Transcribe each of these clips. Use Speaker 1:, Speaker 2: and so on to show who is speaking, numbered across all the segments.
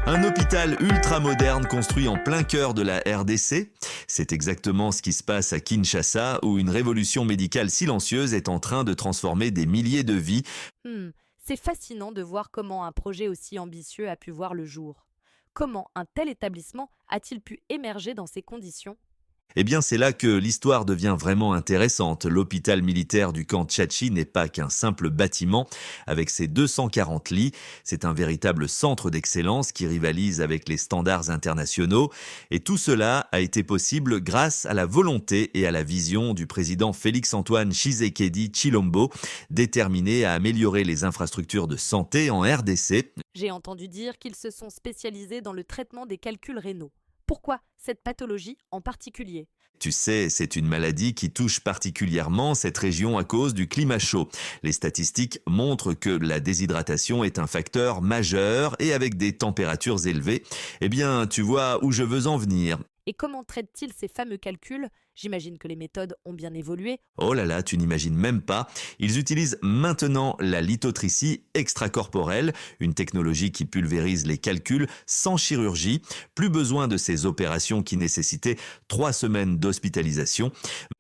Speaker 1: Un hôpital ultra-moderne construit en plein cœur de la RDC. C'est exactement ce qui se passe à Kinshasa, où une révolution médicale silencieuse est en train de transformer des milliers de vies.
Speaker 2: C'est fascinant de voir comment un projet aussi ambitieux a pu voir le jour. Comment un tel établissement a-t-il pu émerger dans ces conditions?
Speaker 1: Eh bien, c'est là que l'histoire devient vraiment intéressante. L'hôpital militaire du camp Tchatchi n'est pas qu'un simple bâtiment avec ses 240 lits. C'est un véritable centre d'excellence qui rivalise avec les standards internationaux. Et tout cela a été possible grâce à la volonté et à la vision du président Félix-Antoine Tshisekedi Tshilombo, déterminé à améliorer les infrastructures de santé en RDC.
Speaker 2: J'ai entendu dire qu'ils se sont spécialisés dans le traitement des calculs rénaux. Pourquoi cette pathologie en particulier?
Speaker 1: Tu sais, c'est une maladie qui touche particulièrement cette région à cause du climat chaud. Les statistiques montrent que la déshydratation est un facteur majeur et avec des températures élevées. Eh bien, tu vois où je veux en venir.
Speaker 2: Et comment traitent-ils ces fameux calculs? J'imagine que les méthodes ont bien évolué.
Speaker 1: Oh là là, tu n'imagines même pas. Ils utilisent maintenant la lithotricie extracorporelle, une technologie qui pulvérise les calculs sans chirurgie. Plus besoin de ces opérations qui nécessitaient 3 semaines d'hospitalisation.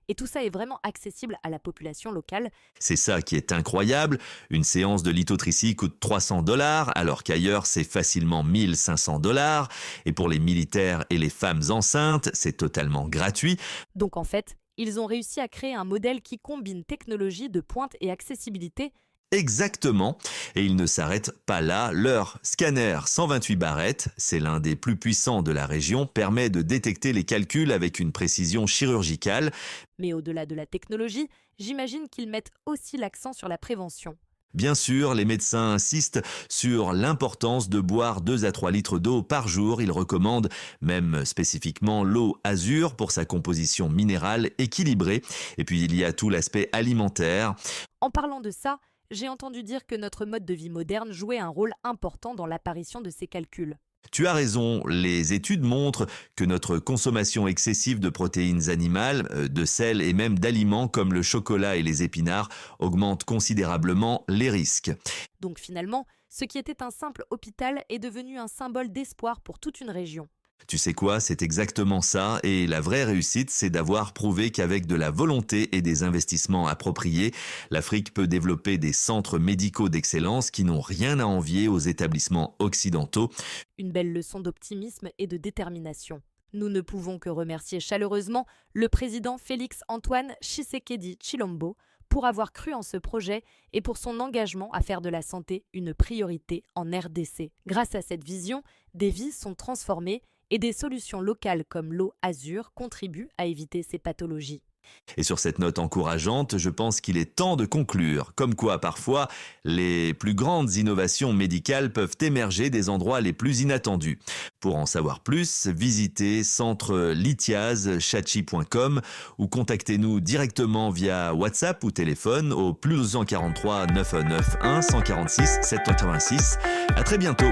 Speaker 2: Et tout ça est vraiment accessible à la population locale.
Speaker 1: C'est ça qui est incroyable. Une séance de lithotricie coûte 300 dollars, alors qu'ailleurs c'est facilement 1500 dollars. Et pour les militaires et les femmes enceintes, c'est totalement gratuit.
Speaker 2: Donc en fait, ils ont réussi à créer un modèle qui combine technologie de pointe et accessibilité.
Speaker 1: Exactement. Et ils ne s'arrêtent pas là. Leur scanner 128 barrettes, c'est l'un des plus puissants de la région, permet de détecter les calculs avec une précision chirurgicale.
Speaker 2: Mais au-delà de la technologie, j'imagine qu'ils mettent aussi l'accent sur la prévention.
Speaker 1: Bien sûr, les médecins insistent sur l'importance de boire 2 à 3 litres d'eau par jour. Ils recommandent même spécifiquement l'eau azur pour sa composition minérale équilibrée. Et puis il y a tout l'aspect alimentaire.
Speaker 2: En parlant de ça, j'ai entendu dire que notre mode de vie moderne jouait un rôle important dans l'apparition de ces calculs.
Speaker 1: Tu as raison, les études montrent que notre consommation excessive de protéines animales, de sel et même d'aliments comme le chocolat et les épinards augmente considérablement les risques.
Speaker 2: Donc finalement, ce qui était un simple hôpital est devenu un symbole d'espoir pour toute une région.
Speaker 1: Tu sais quoi, c'est exactement ça, et la vraie réussite, c'est d'avoir prouvé qu'avec de la volonté et des investissements appropriés, l'Afrique peut développer des centres médicaux d'excellence qui n'ont rien à envier aux établissements occidentaux.
Speaker 2: Une belle leçon d'optimisme et de détermination. Nous ne pouvons que remercier chaleureusement le président Félix-Antoine Tshisekedi Tshilombo pour avoir cru en ce projet et pour son engagement à faire de la santé une priorité en RDC. Grâce à cette vision, des vies sont transformées et des solutions locales comme l'eau azur contribuent à éviter ces pathologies.
Speaker 1: Et sur cette note encourageante, je pense qu'il est temps de conclure. Comme quoi, parfois, les plus grandes innovations médicales peuvent émerger des endroits les plus inattendus. Pour en savoir plus, visitez centrelithiasechachi.com ou contactez-nous directement via WhatsApp ou téléphone au +243 991 146 786. À très bientôt.